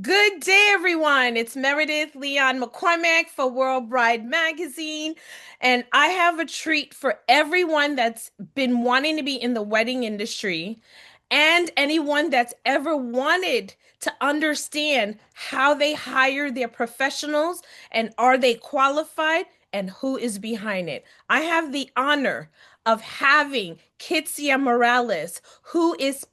Good day, everyone. It's Meredith Leon-McCormack for World Bride Magazine. And I have a treat for everyone that's been wanting to be in the wedding industry and anyone that's ever wanted to understand how they hire their professionals and are they qualified and who is behind it. I have the honor of having Kitzia Morales, who is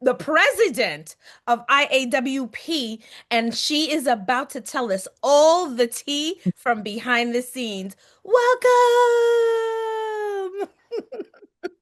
the president of IAWP, and she is about to tell us all the tea from behind the scenes. Welcome.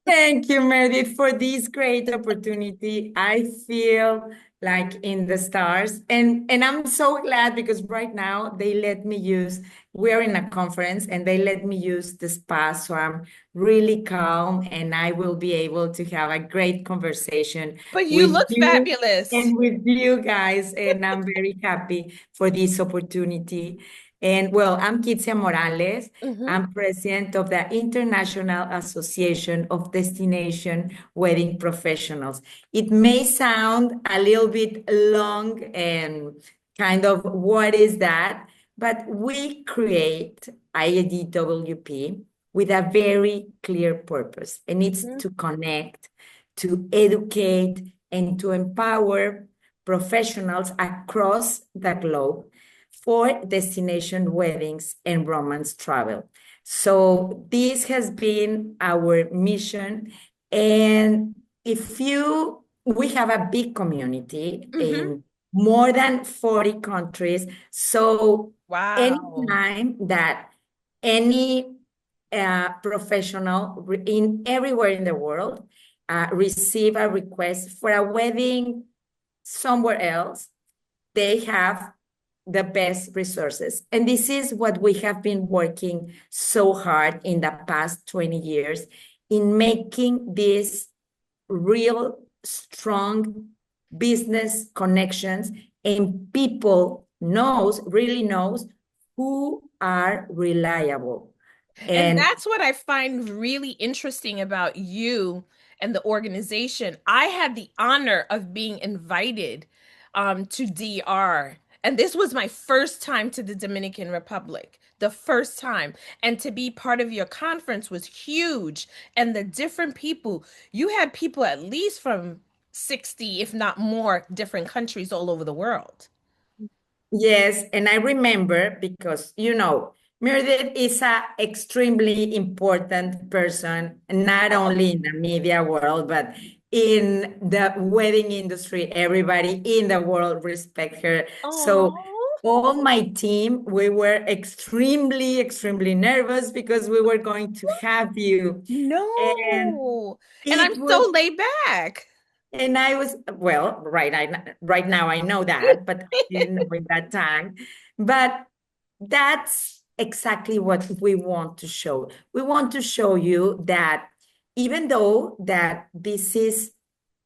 Thank you, Meredith, for this great opportunity. I feel like in the stars, and I'm so glad because right now they let me use. We're in a conference, and they let me use the spa, so I'm really calm, and I will be able to have a great conversation But you with look you fabulous. and with you guys, and I'm very happy for this opportunity. And well, I'm Kitzia Morales. Mhm. I'm president of the International Association of Destination Wedding Professionals. It may sound a little bit long and kind of what is that? But we create IADWP with a very clear purpose, and it's Mhm. to connect, to educate, and to empower professionals across the globe for destination weddings and romance travel. So this has been our mission. And we have a big community Mhm. in more than 40 countries. So Wow. anytime that any professional in everywhere in the world receive a request for a wedding somewhere else, they have the best resources. And this is what we have been working so hard in the past 20 years in making this real strong business connections, and people really knows who are reliable. And And that's what I find really interesting about you and the organization. I had the honor of being invited to DR, and this was my first time to the Dominican Republic, the first time. And to be part of your conference was huge. And the different people, you had people at least from 60, if not more, different countries all over the world. yes, and I remember because, Myrdith is a extremely important person, not only in the media world, but in the wedding industry. Everybody in the world respect her. So Oh, all my team, we were extremely, extremely nervous because we were going to have you. And no. And I'm it was so laid back. and I was, well, right now I know that, but I didn't know in that time. But that's exactly what we want to show. We want to show you that even though that this is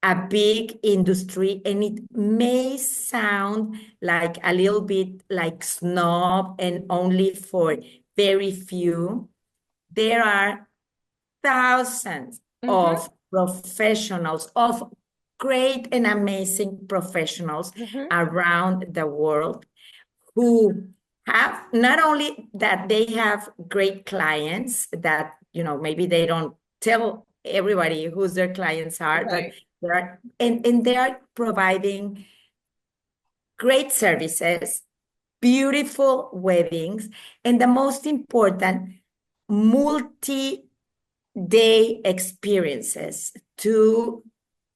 a big industry and it may sound like a little bit like snob and only for very few, there are thousands Hmm. of professionals, of great and amazing professionals Hmm. around the world who have not only that they have great clients that, maybe they don't tell everybody who their clients are, but Right. and they are providing great services, beautiful weddings, and the most important, multi day experiences to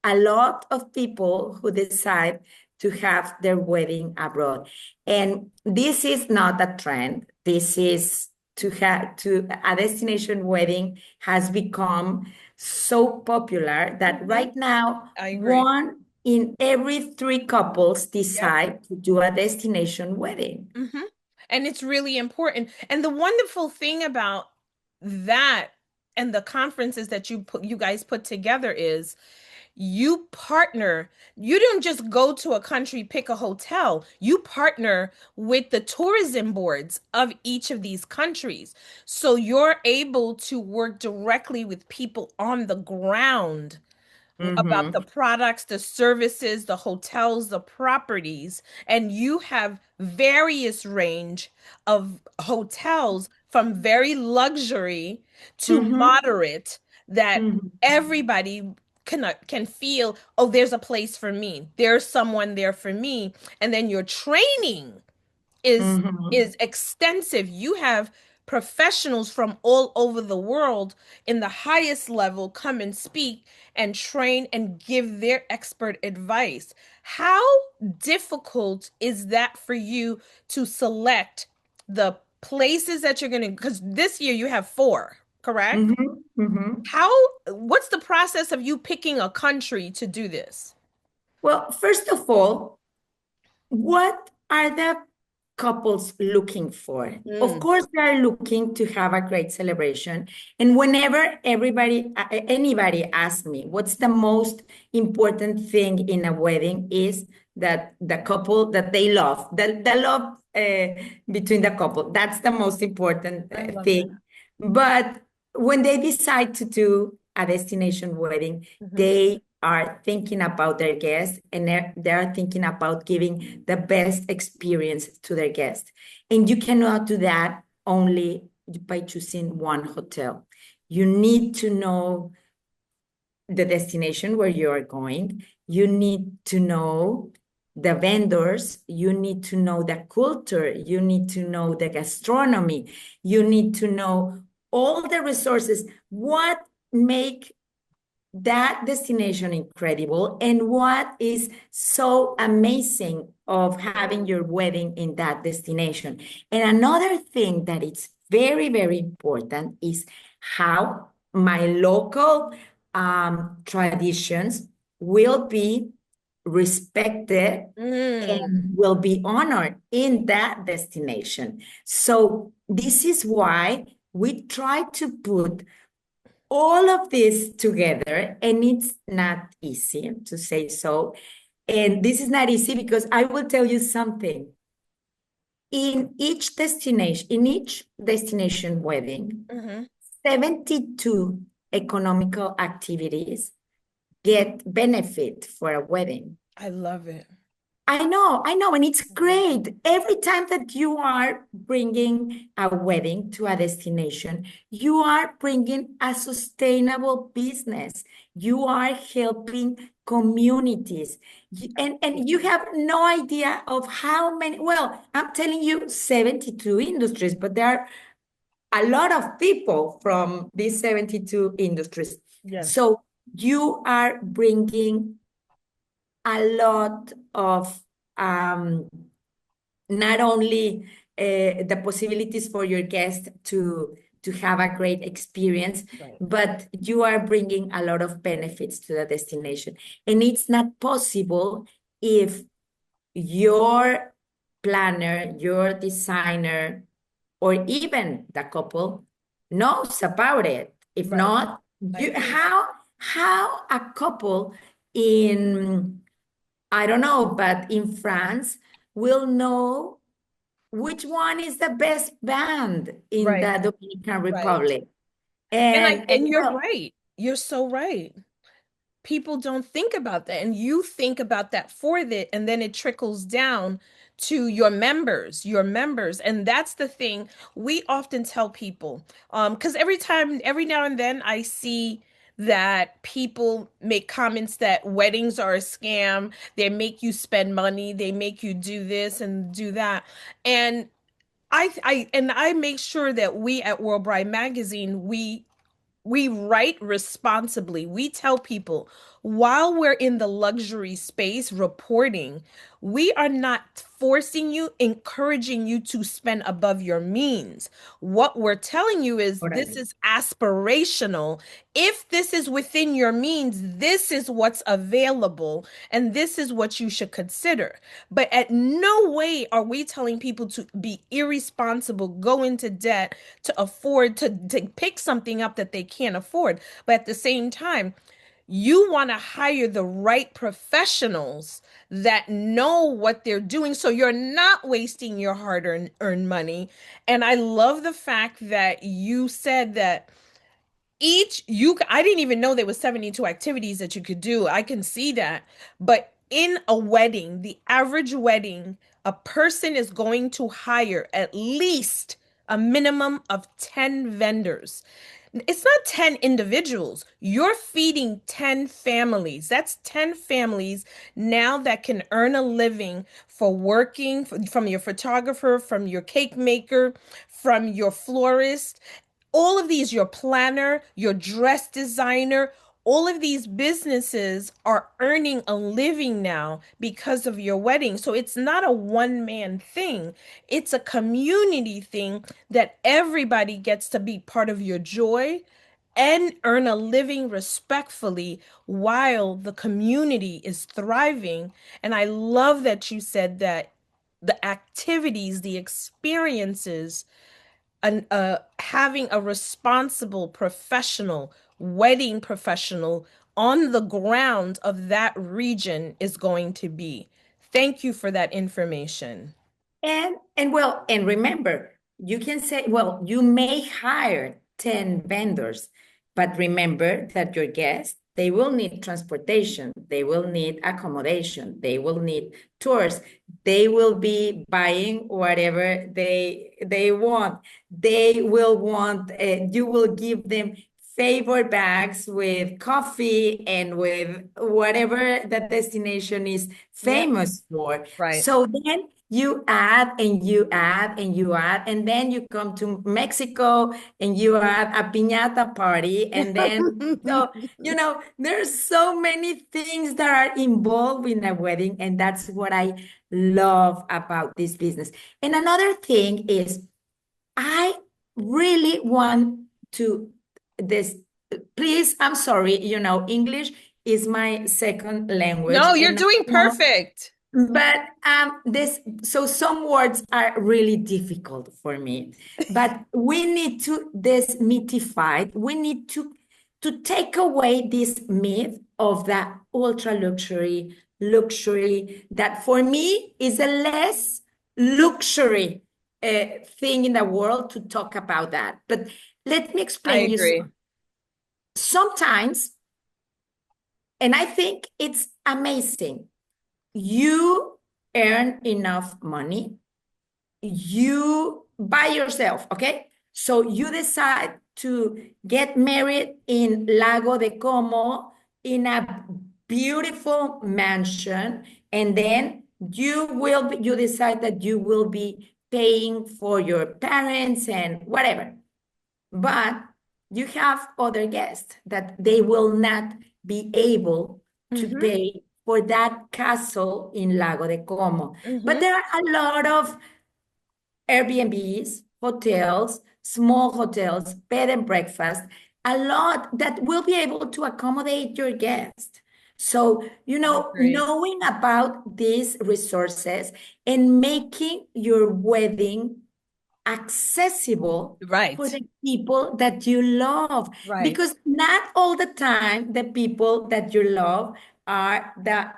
a lot of people who decide to have their wedding abroad. And this is not a trend. This is to a destination wedding has become so popular that Hmm. right now I agree. one in every three couples Yep. decide to do a destination wedding. Hmm. And it's really important. And the wonderful thing about that and the conferences that you guys put together is you partner. You don't just go to a country, pick a hotel. You partner with the tourism boards of each of these countries. So you're able to work directly with people on the ground about the Mm-hmm. products, the services, the hotels, the properties, and you have various range of hotels from very luxury to Mm-hmm. moderate that Mm-hmm. everybody can feel, oh, there's a place for me. There's someone there for me. And then your training is Mm-hmm. is extensive. You have professionals from all over the world in the highest level come and speak and train and give their expert advice. How difficult is that for you to select the places that you're going to, because this year you have four, correct? Mm-hmm. Mm-hmm. How, what's the process of you picking a country to do this? Well, first of all, what are the couples looking for? Of Mm, course, they are looking to have a great celebration. And whenever anybody asks me, what's the most important thing in a wedding is that the couple that they love, the love between the couple. That's the most important I love that. thing. But when they decide to do a destination wedding, Mhm. they are thinking about their guests and they are thinking about giving the best experience to their guests. And you cannot do that only by choosing one hotel. You need to know the destination where you are going. You need to know the vendors. You need to know the culture. You need to know the gastronomy. You need to know all the resources. What make that destination incredible and what is so amazing of having your wedding in that destination. And another thing that is very, very important is how my local traditions will be respected Mm, and will be honored in that destination. So this is why we try to put all of this together, and it's not easy to say so. And this is not easy because I will tell you something. In each destination wedding, mhm. 72 economical activities get benefit for a wedding. I love it. I know, and it's great. Every time that you are bringing a wedding to a destination, you are bringing a sustainable business. You are helping communities. And you have no idea of how many, well, I'm telling you 72 industries, but there are a lot of people from these 72 industries. Yes. So you are bringing a lot of not only the possibilities for your guest to have a great experience, Right. but you are bringing a lot of benefits to the destination. And it's not possible if your planner, your designer, or even the couple knows about it. If Right. not, I you agree. how a couple in, I don't know, but in France will know which one is the best band in Right. the Dominican Right. Republic. And And you're well, right. You're so right. People don't think about that, and you think about that for that, and then it trickles down to your members, and that's the thing we often tell people. Because every now and then I see that people make comments that weddings are a scam, they make you spend money, they make you do this and do that. And I make sure that we at World Bride Magazine, we write responsibly. We tell people while we're in the luxury space reporting, we are not forcing you, encouraging you to spend above your means. What we're telling you is this órale. is aspirational. If this is within your means, this is what's available and this is what you should consider. But at no way are we telling people to be irresponsible, go into debt to afford to pick something up that they can't afford. But at the same time, you want to hire the right professionals that know what they're doing so you're not wasting your hard earned money. And I love the fact that you said that I didn't even know there was 72 activities that you could do. I can see that. But in a wedding, the average wedding, a person is going to hire at least a minimum of 10 vendors. It's not 10 individuals. You're feeding 10 families. That's 10 families now that can earn a living for working from your photographer, from your cake maker, from your florist, all of these, your planner, your dress designer, all of these businesses are earning a living now because of your wedding. So it's not a one man thing, it's a community thing that everybody gets to be part of your joy and earn a living respectfully while the community is thriving. And I love that you said that the activities, the experiences, having a responsible professional, wedding professional on the ground of that region is going to be. Thank you for that information. And well, and remember, you can say, well, you may hire 10 vendors, but remember that your guests, they will need transportation, they will need accommodation, they will need tours, they will be buying whatever they want. They will want, you will give them favorite bags with coffee and with whatever that destination is Yep. famous for. Right. So then you add and you add and you add, and then you come to Mexico and you add a piñata party. And then, so, there's so many things that are involved in a wedding. And that's what I love about this business. And another thing is, I really want to this, please, I'm sorry, English is my second language. No, you're And doing perfect. but this, so some words are really difficult for me. But we need to demystify. We need to take away this myth of the ultra luxury that for me is a less luxury thing in the world to talk about that. But let me I explain you agree. sometimes, and I think it's amazing, you earn enough money, you by yourself, okay? So you decide to get married in Lago de Como in a beautiful mansion, and then you decide that you will be paying for your parents and whatever. But you have other guests that they will not be able to Mm-hmm. pay for that castle in Lago de Como. But Mm-hmm. there are a lot of Airbnbs, hotels, small hotels, bed and breakfast, a lot that will be able to accommodate your guest. So, I agree. knowing about these resources and making your wedding accessible for Right. the people that you love, Right. because not all the time the people that you love are the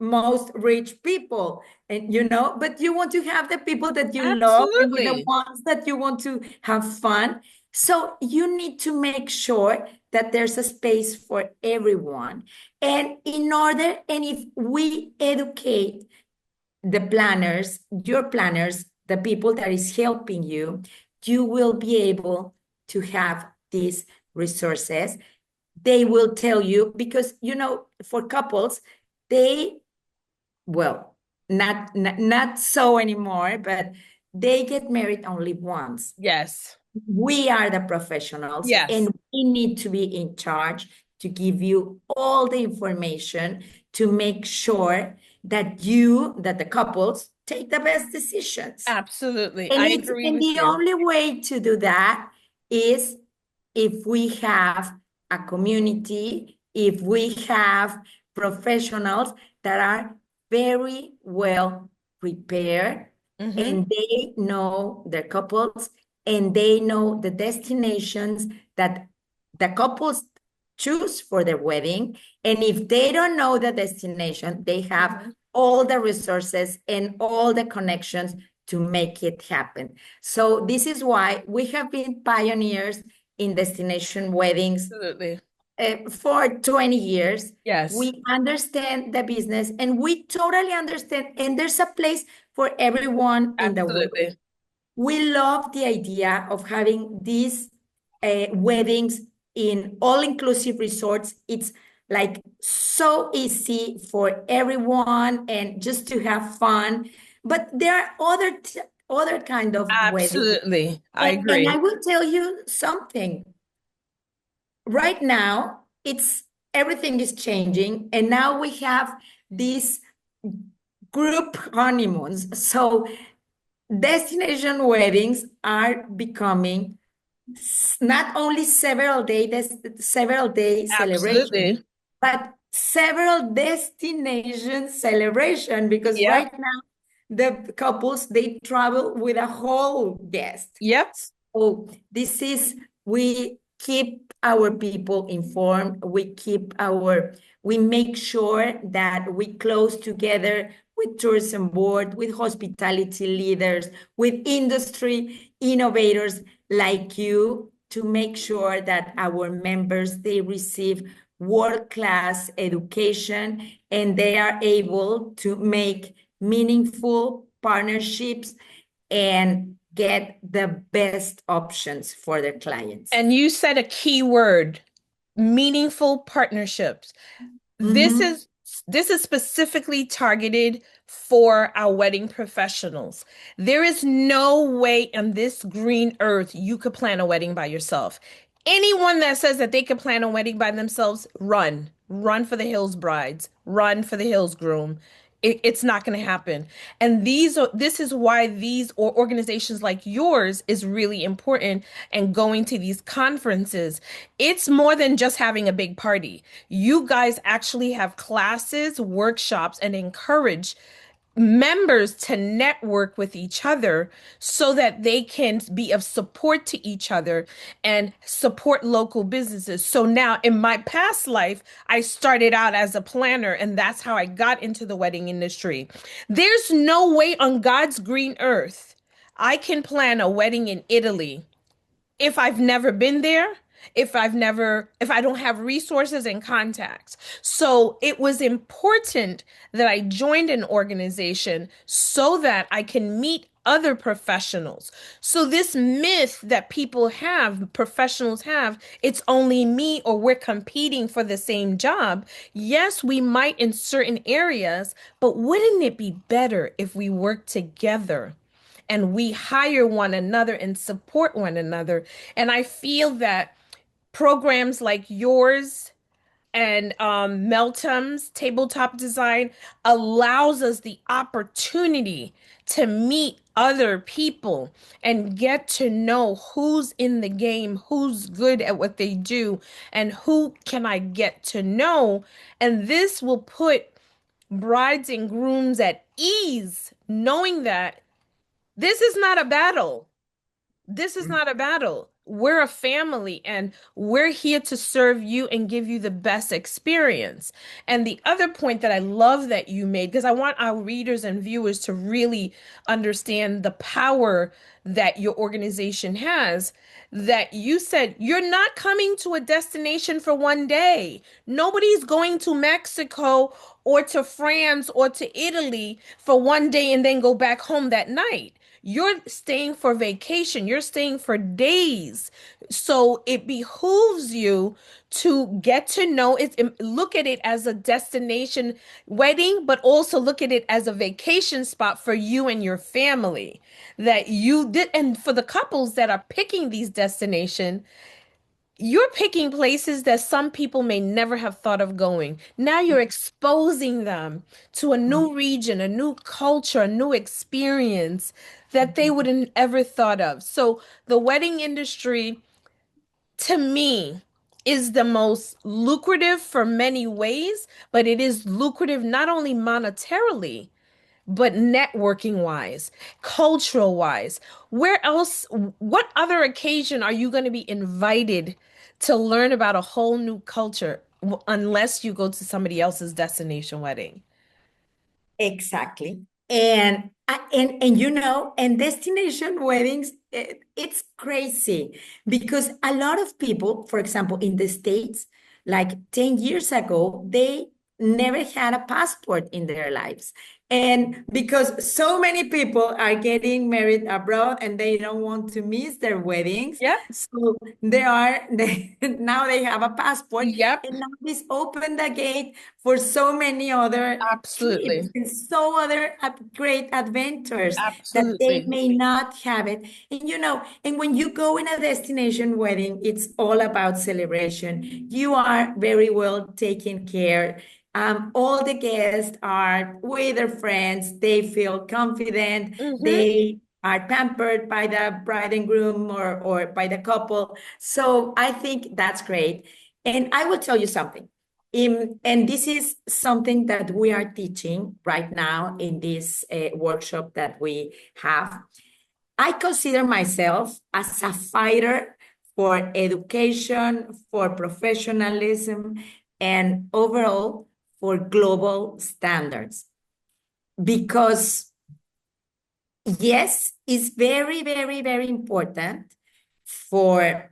most rich people, and but you want to have the people that you love and with the Absolutely. ones that you want to have fun. So you need to make sure that there's a space for everyone. And if we educate the planners, your planners, the people that is helping you, you will be able to have these resources. They will tell you, because for couples, they, well, not so anymore, but they get married only once. Yes. We are the professionals, Yes. and we need to be in charge to give you all the information to make sure that the couples take the best decisions. Absolutely. And I it's agree and with the you. only way to do that is if we have a community, if we have professionals that are very well prepared, Mm-hmm. and they know their couples, and they know the destinations that the couples choose for their wedding. And if they don't know the destination, they have Mm-hmm. all the resources and all the connections to make it happen. So this is why we have been pioneers in destination weddings Absolutely. for 20 years. Yes, We understand the business and we totally understand, and there's a place for everyone in the world. absolutely. We love the idea of having these weddings in all-inclusive resorts. It's like so easy for everyone and just to have fun. But there are other kind of weddings. Absolutely. I And I agree. will tell you something. Right now, it's everything is changing, and now we have these group honeymoons. So destination weddings are becoming not only several day celebration, Absolutely. but several destination celebration, because Yep. right now the couples they travel with a whole guest. Yep. So this is, we keep our people informed, we make sure that we close together with tourism board, with hospitality leaders, with industry innovators like you, to make sure that our members they receive world-class education and they are able to make meaningful partnerships and get the best options for their clients. And you said a key word, meaningful partnerships. This Mhm. is this is specifically targeted for our wedding professionals. There is no way on this green earth you could plan a wedding by yourself. Anyone that says that they could plan a wedding by themselves, run. Run for the hills, brides. Run for the hills, groom. It's not going to happen. And this is why these organizations like yours is really important, and going to these conferences. It's more than just having a big party. You guys actually have classes, workshops, and encourage members to network with each other so that they can be of support to each other and support local businesses. So now in my past life, I started out as a planner, and that's how I got into the wedding industry. There's no way on God's green earth I can plan a wedding in Italy if I've never been there, if I don't have resources and contacts. So it was important that I joined an organization so that I can meet other professionals. So this myth that people have, professionals have, it's only me or we're competing for the same job. Yes, we might in certain areas, but wouldn't it be better if we work together? And we hire one another and support one another. And I feel that programs like yours and Meltem's tabletop design allows us the opportunity to meet other people and get to know who's in the game, who's good at what they do, and who can I get to know. And this will put brides and grooms at ease, knowing that this is not a battle. This is not a battle. We're a family and we're here to serve you and give you the best experience. And the other point that I love that you made, because I want our readers and viewers to really understand the power that your organization has, that you said you're not coming to a destination for one day. Nobody's going to Mexico or to France or to Italy for one day and then go back home that night. You're staying for vacation. You're staying for days. So it behooves you to get to know it, look at it as a destination wedding, but also look at it as a vacation spot for you and your family. That you did, and for the couples that are picking these destinations, you're picking places that some people may never have thought of going. Now you're exposing them to a new region, a new culture, a new experience that they wouldn't ever thought of. So the wedding industry, to me, is the most lucrative for many ways, but it is lucrative not only monetarily, but networking wise, cultural wise. Where else, what other occasion are you going to be invited to learn about a whole new culture unless you go to somebody else's destination wedding? Exactly. And and you know, and destination weddings it's crazy because a lot of people, for example, in the States, like 10 years ago, they never had a passport in their lives. And because so many people are getting married abroad and they don't want to miss their weddings, Yep. so now they have a passport, Yep. and now this opened the gate for so many other trips Absolutely. and so other great adventures that they Absolutely. may not have it. And and when you go in a destination wedding, it's all about celebration. You are very well taken care. All the guests are with their friends. They feel confident. Mm-hmm. They are pampered by the bride and groom or by the couple. So I think that's great. And I will tell you something. And this is something that we are teaching right now in this workshop that we have. I consider myself as a fighter for education, for professionalism, and overall for global standards. Because, yes, it's very, very, very important for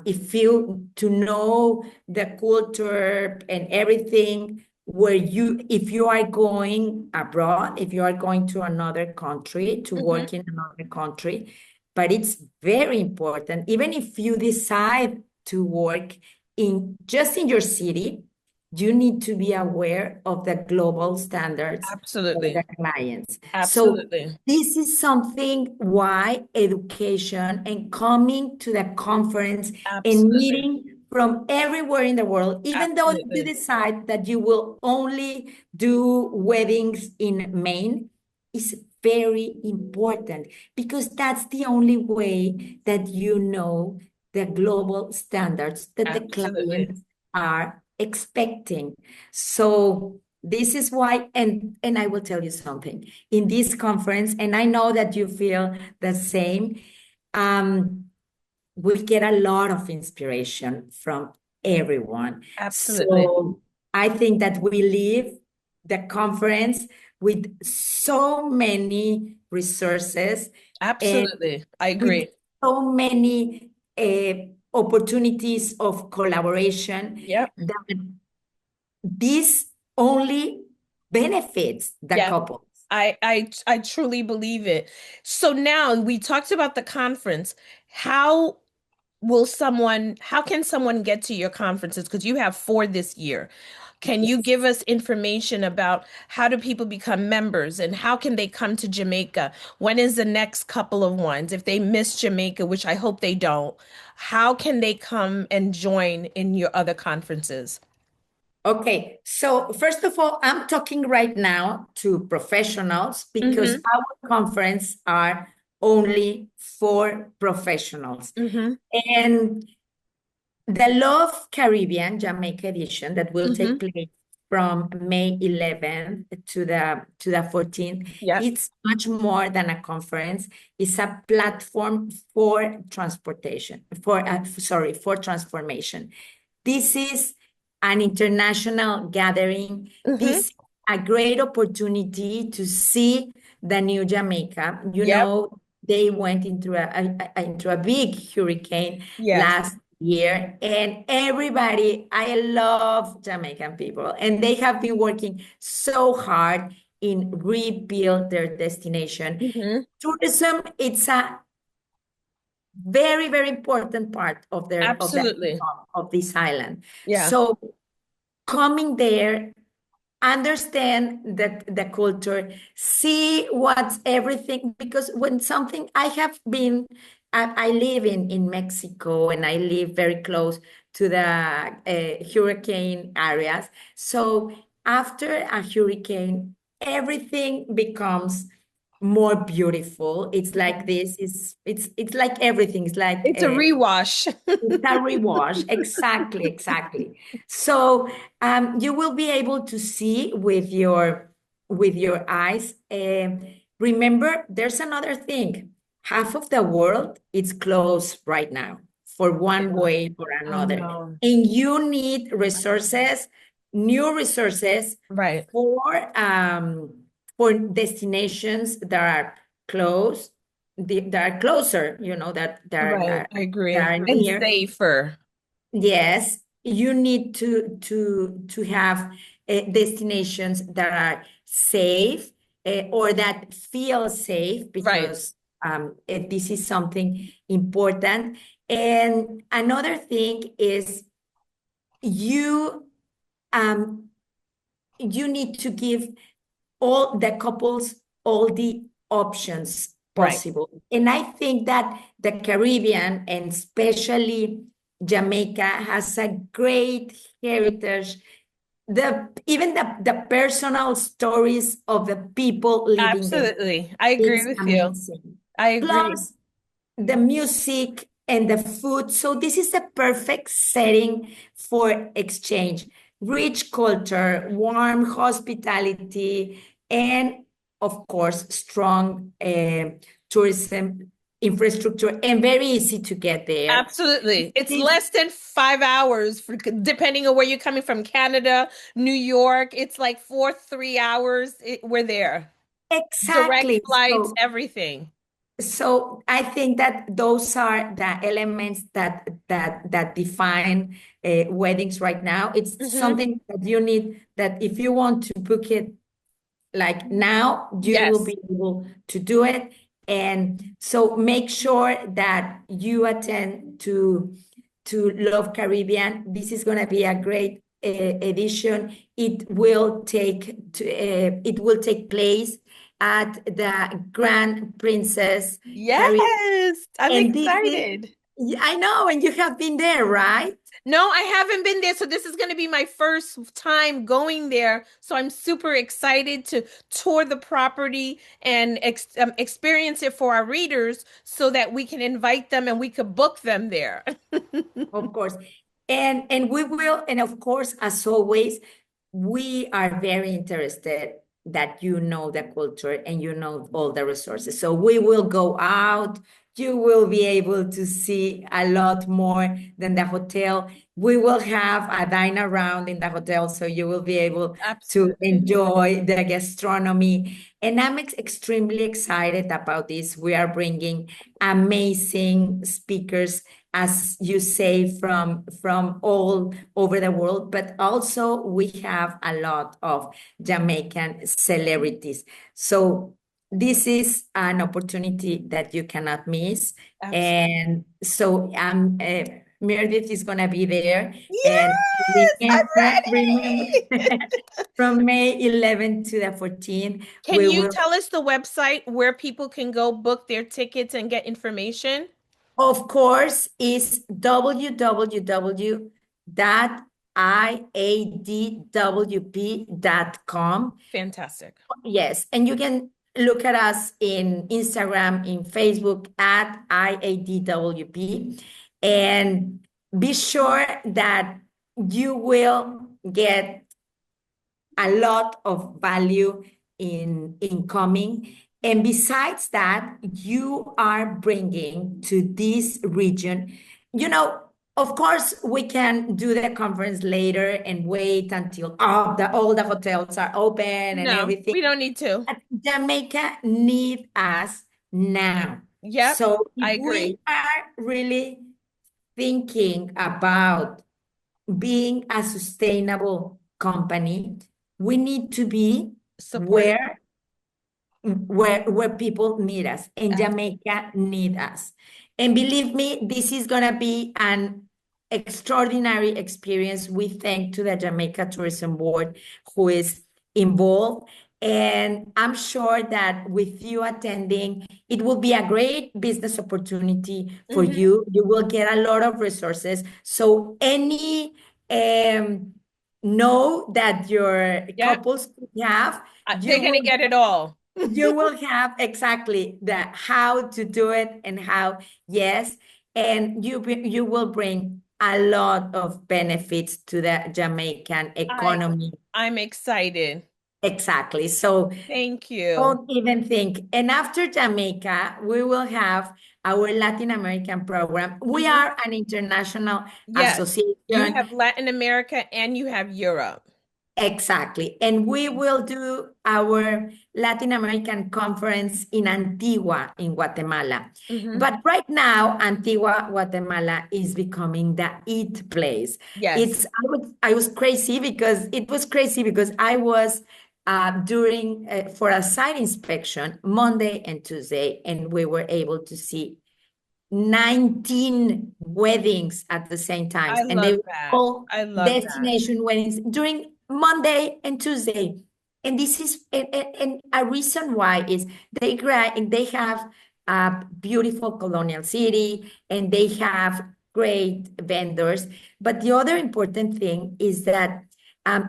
if you to know the culture and everything where if you are going abroad, if you are going to another country to Mm-hmm. work in another country, but it's very important even if you decide to work in just in your city, you need to be aware of the global standards for the Absolutely. clients. So Absolutely. this is something why education and coming to the conference and Absolutely. meeting from everywhere in the world, even though you Absolutely. decide that you will only do weddings in Maine, is very important because that's the only way that you know the global standards that the Absolutely. clients are expecting. So this is why, and I will tell you something in this conference, and I know that you feel the same. Um, we get a lot of inspiration from everyone. Absolutely. So I think that we leave the conference with so many resources and Absolutely. I with agree. so many opportunities of collaboration Yep. that this only benefits the Yes. couple. I truly believe it. So now we talked about the conference. How how can someone get to your conferences? Because you have four this year. Can you Yes. give us information about how do people become members and how can they come to Jamaica? When is the next couple of ones? If they miss Jamaica, which I hope they don't, how can they come and join in your other conferences? Okay, so first of all, I'm talking right now to professionals because Mm-hmm. our conference are only for professionals. Mm-hmm. And the Love Caribbean Jamaica edition that will Mm-hmm. take place from May 11th to the 14th, Yep. it's much more than a conference. It's a platform for transportation, for transformation. This is an international gathering. Mm-hmm. This is a great opportunity to see the new Jamaica. Yep. They went into a big hurricane Yes. last year, and everybody, I love Jamaican people, and they have been working so hard in rebuild their destination. Mm-hmm. Tourism, it's a very, very important part of the Absolutely. income of this island. Yeah. So coming there, understand the culture, see what's everything, because when something I have been, I live in Mexico and I live very close to the hurricane areas. So after a hurricane, everything becomes more beautiful. It's like this is it's like everything. It's like It's a rewash. it's a rewash. Exactly, exactly. So you will be able to see with your eyes. Remember, there's another thing. Half of the world is closed right now for one Yeah, way or I another. know. And you need resources, new resources Right. for um for destinations that are closed that are closer, Right, I that agree. are And near. safer. Yes, you need to have destinations that are safe, or that feel safe, Right, because this is something important. And another thing is, you um, you need to give all the couples all the options right. possible. And I think that the Caribbean, and especially Jamaica, has a great heritage. Even the personal stories of the people living there, Absolutely. I agree it's with you. amazing. I agree. Plus the music and the food. So this is the perfect setting for exchange. Rich culture, warm hospitality, and of course, strong tourism infrastructure, and very easy to get there. Absolutely. It's This less than 5 hours for, depending on where you're coming from, Canada, New York. It's like 3 hours. We're there. Direct exactly. flights, everything. So I think that those are the elements that define weddings right now. It's Hmm. something that you need, that if you want to book it like now, you will Yes, be able to do it. And so make sure that you attend to Love Caribbean. This is going to be a great edition. It will take place at the Grand Princess Caribbean. yes. I'm And this is, excited. I know, and you have been there, right? No, I haven't been there. So this is going to be my first time going there. So I'm super excited to tour the property and experience it for our readers so that we can invite them and we could book them there. Of course. And we will, and of course, as always, we are very interested that you know the culture and you know all the resources. So we will go out. You will be able to see a lot more than the hotel. We will have a dine around in the hotel, so you will be able to Absolutely. enjoy the gastronomy. And I'm extremely excited about this. We are bringing amazing speakers, as you say, from all over the world, but also we have a lot of Jamaican celebrities. So this is an opportunity that you cannot miss. Absolutely. And so Myrdith is going to be there. And Yes, I'm remember, ready. from May 11th to the 14th, Can we you will. tell us the website where people can go book their tickets and get information? Of course, is www.iadwp.com. Fantastic. Yes, and you can look at us in Instagram, in Facebook at IADWP, and be sure that you will get a lot of value in coming. And besides that, you are bringing to this region, you know, of course, we can do the conference later and wait until all the hotels are open and No, everything. we don't need to. But Jamaica need us now. Yep, So if I we agree. are really thinking about being a sustainable company, we need to be Supportive. where people need us, and Jamaica need us. And believe me, this is gonna be an extraordinary experience. We thank to the Jamaica Tourism Board who is involved. And I'm sure that with you attending, it will be a great business opportunity for Hmm. you. You will get a lot of resources. So any know that your Yep, couples could have, they're you gonna will get it all. you will have exactly the how to do it and how, yes, and you will bring a lot of benefits to the Jamaican I economy. I'm excited. Exactly. So Thank you. don't even think. And after Jamaica, we will have our Latin American program. We Hmm. are an international Yes, you association. have Latin America and you have Europe. Exactly. And we will do our Latin American conference in Antigua, in Guatemala. Hmm. But right now, Antigua, Guatemala is becoming the eat place. Yes, I was crazy because I was during for a site inspection Monday and Tuesday, and we were able to see 19 weddings at the same time, I and they love were that. all I love that. destination weddings during Monday and Tuesday. And this is and a reason why is they have a beautiful colonial city and they have great vendors. But the other important thing is that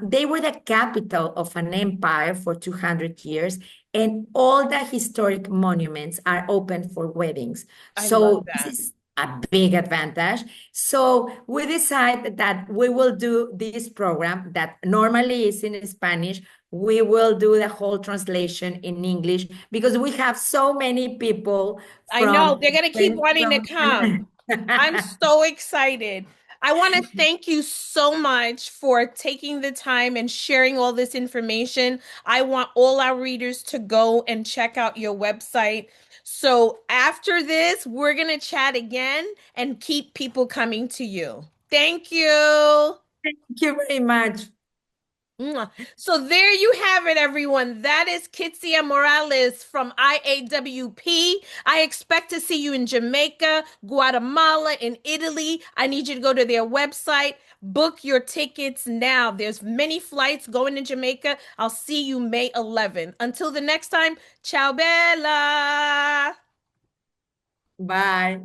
they were the capital of an empire for 200 years, and all the historic monuments are open for weddings. I love So this that. is a big advantage. So we decided that we will do this program that normally is in Spanish. We will do the whole translation in English because we have so many people I know from they're gonna keep wanting to come. from I'm so excited. I want to thank you so much for taking the time and sharing all this information. I want all our readers to go and check out your website. So after this, we're going to chat again and keep people coming to you. Thank you. Thank you very much. Mwah. So there you have it, everyone. That is Kitzia Morales from IAWP. I expect to see you in Jamaica, Guatemala, and Italy. I need you to go to their website, book your tickets now. There's many flights going to Jamaica. I'll see you May 11th. Until the next time, ciao bella. Bye.